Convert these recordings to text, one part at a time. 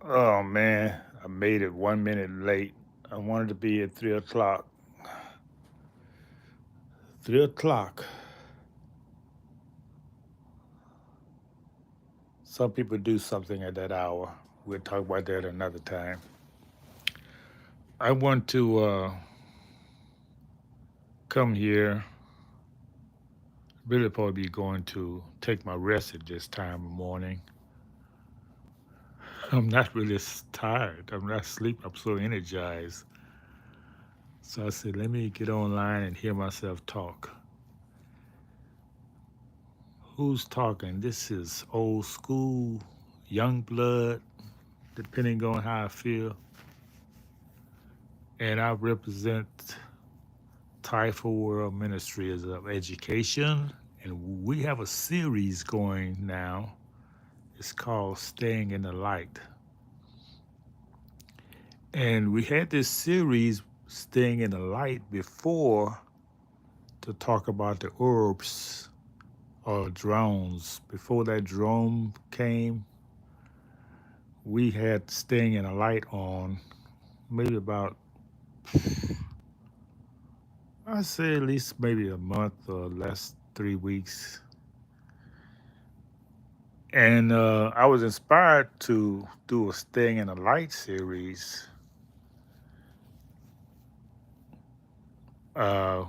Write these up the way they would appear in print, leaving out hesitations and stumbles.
Oh man, I made it 1 minute late. I wanted to be at 3 o'clock. 3 o'clock. Some people do something at that hour. We'll talk about that another time. I want to come here. Really probably be going to take my rest at this time of morning. I'm not really tired. I'm not asleep. I'm so energized. So I said, let me get online and hear myself talk. Who's talking? This is old school, young blood, depending on how I feel. And I represent Typhoon World Ministries of Education. And we have a series going now. It's called Staying in the Light. And we had this series, Staying in the Light, before to talk about the orbs or drones. Before that drone came, we had Staying in the Light on maybe about, I'd say at least maybe a month or less, 3 weeks. And I was inspired to do a Staying in the Light series uh,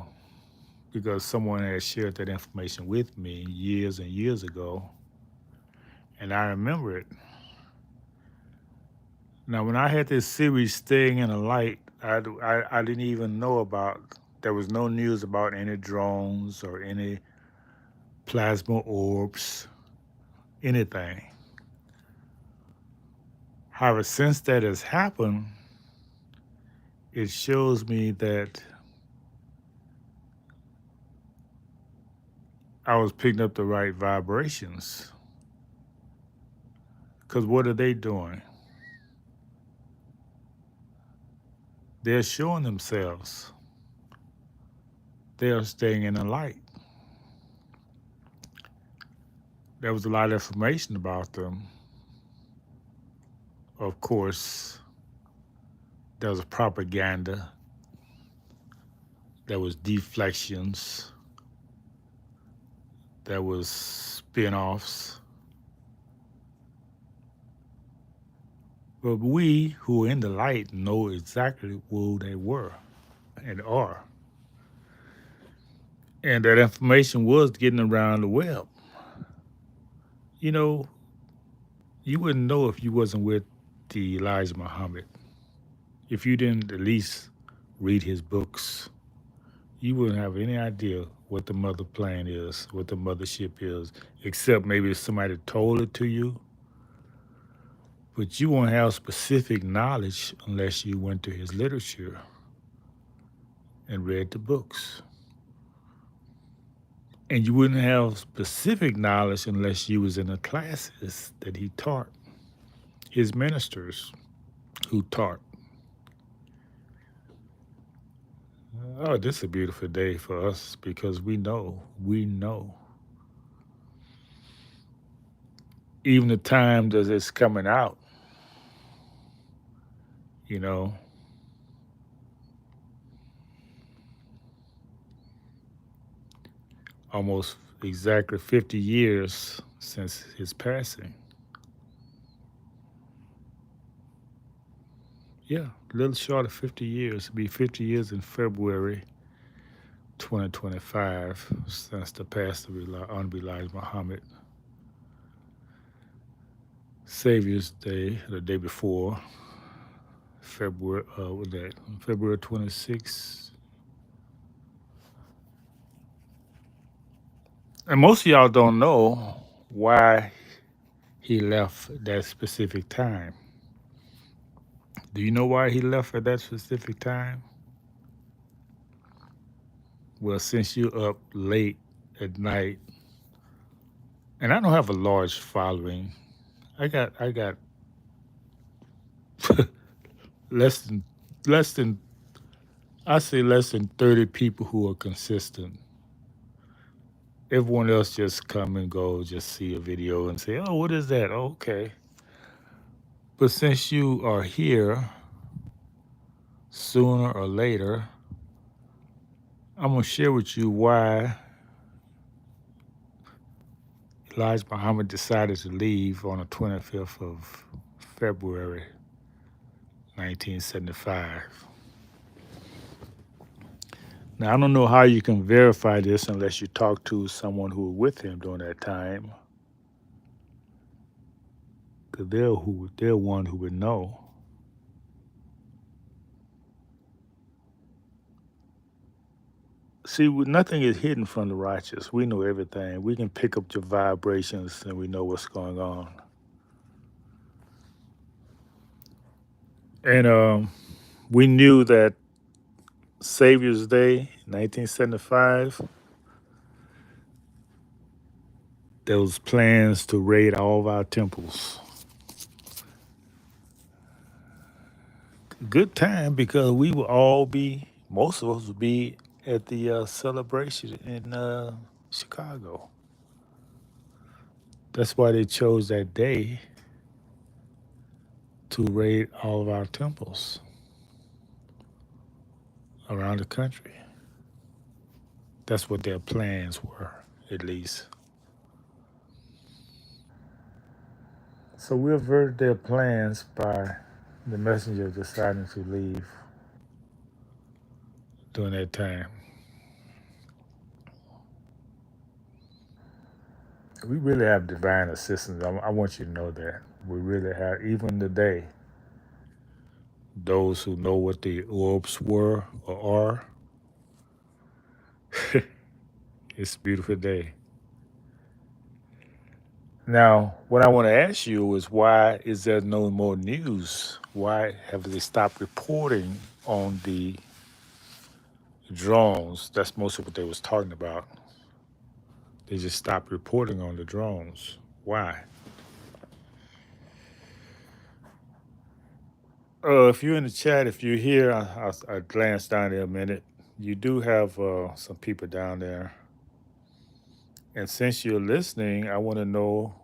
because someone had shared that information with me years and years ago, and I remember it. Now, when I had this series, Staying in the Light, I didn't even know about, there was no news about any drones or any plasma orbs, anything. However, since that has happened, it shows me that I was picking up the right vibrations. Because what are they doing? They're showing themselves. They're staying in the light. There was a lot of information about them. Of course, there was propaganda, there was deflections, there was spin-offs. But we who are in the light know exactly who they were and are. And that information was getting around the web. You know, you wouldn't know if you wasn't with the Elijah Muhammad. If you didn't at least read his books, you wouldn't have any idea what the mother plan is, what the mothership is, except maybe somebody told it to you. But you won't have specific knowledge unless you went to his literature and read the books. And you wouldn't have specific knowledge unless you was in the classes that he taught, his ministers who taught. Oh, this is a beautiful day for us because we know. Even the time that it's coming out, you know, almost exactly 50 years since his passing. Yeah, a little short of 50 years. It'll be 50 years in February 2025 since the passing of Honorable Elijah Muhammad. Savior's Day, the day before, February, what that, February 26th. And most of y'all don't know why he left that specific time. Do you know why he left at that specific time? Well, since you're up late at night, and I don't have a large following, I got less than less than I say less than 30 people who are consistent. Everyone else just come and go, just see a video and say, "Oh, what is that?" Oh, okay. But since you are here, sooner or later, I'm going to share with you why Elijah Muhammad decided to leave on the 25th of February, 1975. Now, I don't know how you can verify this unless you talk to someone who was with him during that time, because they're one who would know. See, nothing is hidden from the righteous. We know everything. We can pick up your vibrations and we know what's going on. And we knew that Savior's Day, 1975, there was plans to raid all of our temples. Good time because we would all be, most of us would be at the celebration in Chicago. That's why they chose that day to raid all of our temples around the country. That's what their plans were, at least. So we averted their plans by the messenger deciding to leave during that time. We really have divine assistance. I want you to know that. We really have, even today, those who know what the orbs were or are. It's a beautiful day. Now, what I want to ask you is why is there no more news? Why have they stopped reporting on the drones? That's mostly what they was talking about. They just stopped reporting on the drones. Why? If you're in the chat, if you're here, I glanced down there a minute. You do have some people down there. And since you're listening, I want to know,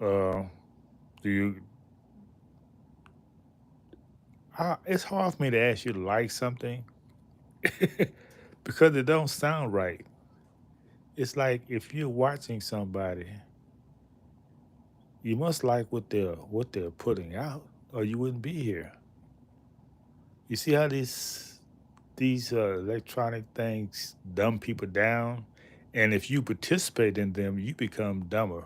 uh, do you, it's hard for me to ask you to like something because it don't sound right. It's like if you're watching somebody, you must like what they're putting out, or you wouldn't be here. You see how these electronic things dumb people down, and if you participate in them, you become dumber.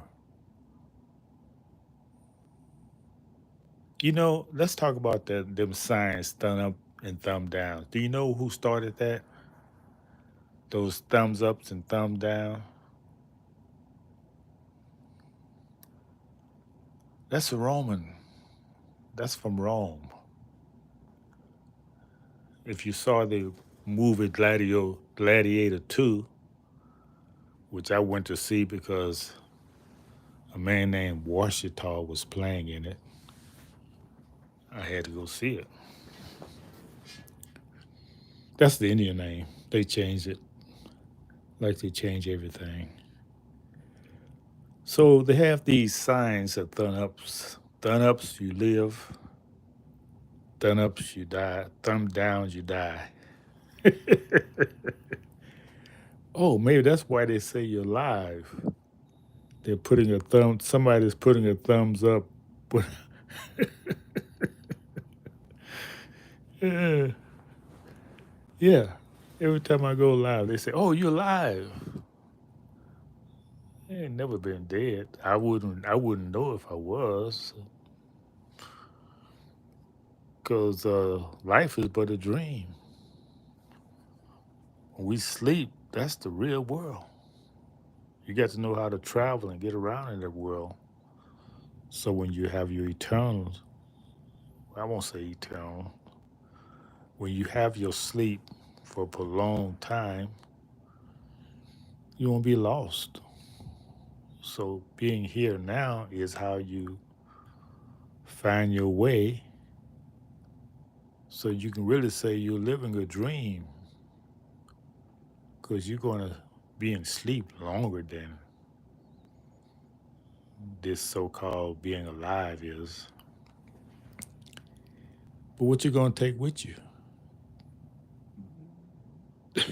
Let's talk about them signs, thumb up and thumb down. Do you know who started that? Those thumbs ups and thumb down. That's a Roman. That's from Rome. If you saw the movie Gladiator 2, which I went to see because a man named Washita was playing in it, I had to go see it. That's the Indian name. They changed it like they change everything. So they have these signs of thumb ups. Thumb ups, you live. Thumb ups, you die. Thumb downs, you die. Oh, maybe that's why they say you're live. They're putting a thumb. Somebody's putting a thumbs up. But yeah, yeah. Every time I go live, they say, "Oh, you're live." I ain't never been dead. I wouldn't know if I was, cause life is but a dream. When we sleep, that's the real world. You got to know how to travel and get around in that world. So when you have your eternal, I won't say eternal, when you have your sleep for a prolonged time, you won't be lost. So being here now is how you find your way so you can really say you're living a dream because you're going to be in sleep longer than this so called being alive is. But what you gonna take with you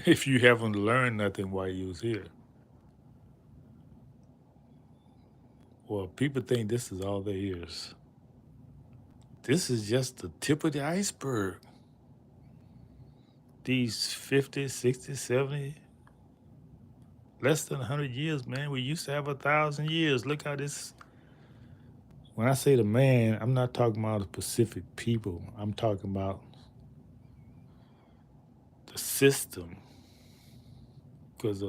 if you haven't learned nothing while you was here? Well, people think this is all there is. This is just the tip of the iceberg. These 50, 60, 70, less than 100 years, man. We used to have 1,000 years. Look how this. When I say the man, I'm not talking about the Pacific people. I'm talking about the system. Because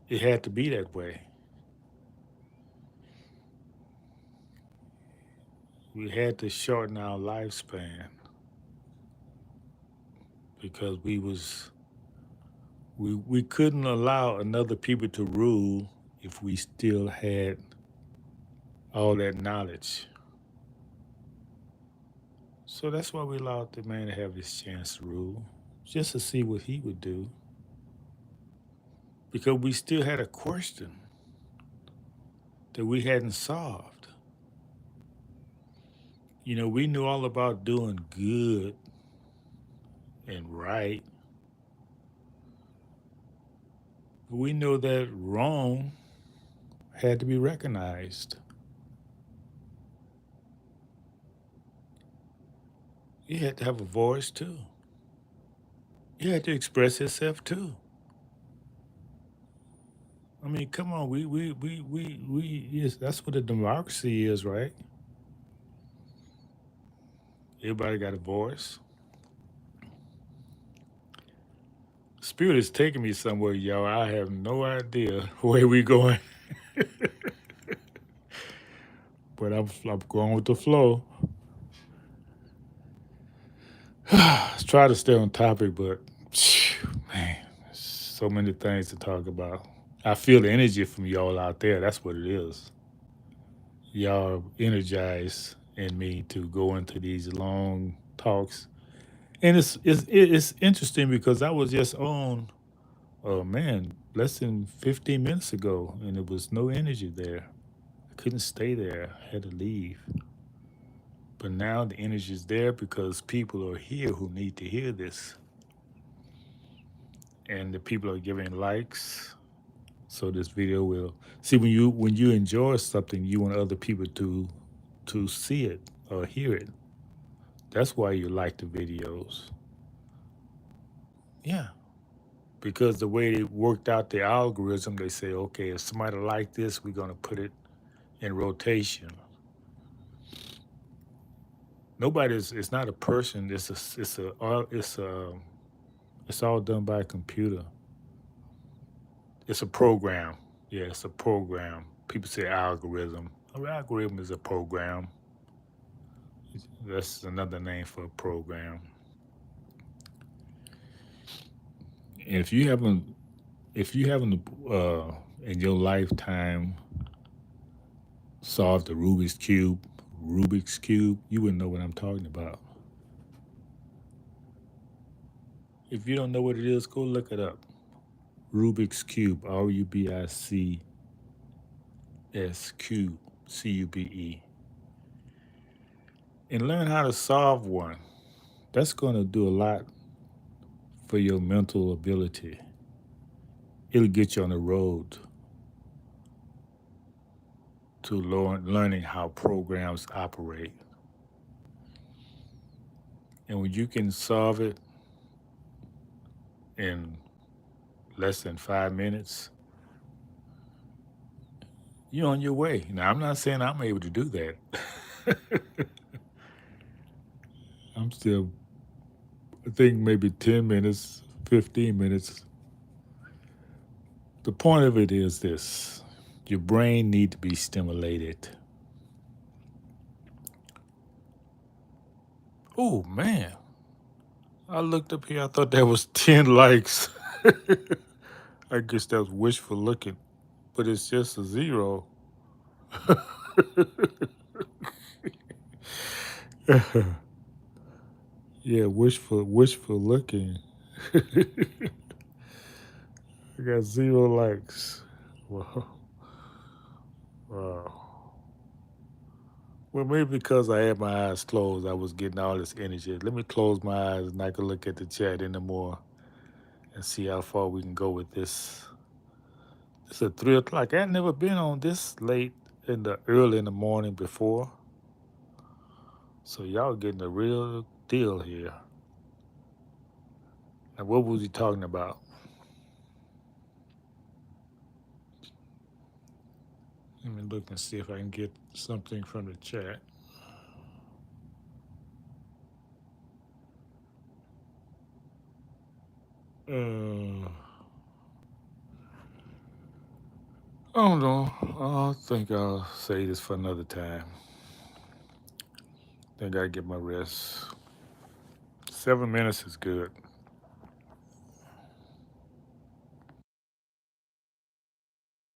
it had to be that way. We had to shorten our lifespan because we couldn't allow another people to rule if we still had all that knowledge. So that's why we allowed the man to have his chance to rule, just to see what he would do. Because we still had a question that we hadn't solved. You know, we knew all about doing good and right, but we know that wrong had to be recognized. He had to have a voice too. He had to express himself too. I mean, come on, yes, that's what a democracy is, right? Everybody got a voice. Spirit is taking me somewhere, y'all. I have no idea where we going, but I'm going with the flow. Let's try to stay on topic, but man, so many things to talk about. I feel the energy from y'all out there. That's what it is. Y'all energize in me to go into these long talks, and it's interesting because I was just on, oh man, less than 15 minutes ago, and there was no energy there. I couldn't stay there. I had to leave. But now the energy is there because people are here who need to hear this, and the people are giving likes. So this video will see when you enjoy something, you want other people to see it or hear it. That's why you like the videos. Yeah, because the way they worked out the algorithm, they say, okay, if somebody like this, we're gonna put it in rotation. Nobody's. It's not a person. It's all done by a computer. It's a program. Yeah, it's a program. People say algorithm. An algorithm is a program. That's another name for a program. And if you haven't in your lifetime solved the Rubik's cube, you wouldn't know what I'm talking about. If you don't know what it is, go look it up. Rubik's cube, Rubic's cube, Cube, and learn how to solve one. That's going to do a lot for your mental ability. It'll get you on the road to learning how programs operate. And when you can solve it in less than 5 minutes, you're on your way. Now, I'm not saying I'm able to do that. I'm still, I think maybe 10 minutes, 15 minutes. The point of it is this: your brain need to be stimulated. Oh, man. I looked up here. I thought that was 10 likes. I guess that was wishful looking, but it's just a zero. Yeah, wishful looking. I got 0 likes. Wow. Wow. Well, maybe because I had my eyes closed, I was getting all this energy. Let me close my eyes and I can look at the chat anymore and see how far we can go with this. It's at 3 o'clock. I had never been on this late in the early in the morning before. So y'all getting the real deal here. Now, what was he talking about? Let me look and see if I can get something from the chat. Uh, I don't know. I think I'll say this for another time. Think I get my rest. 7 minutes is good.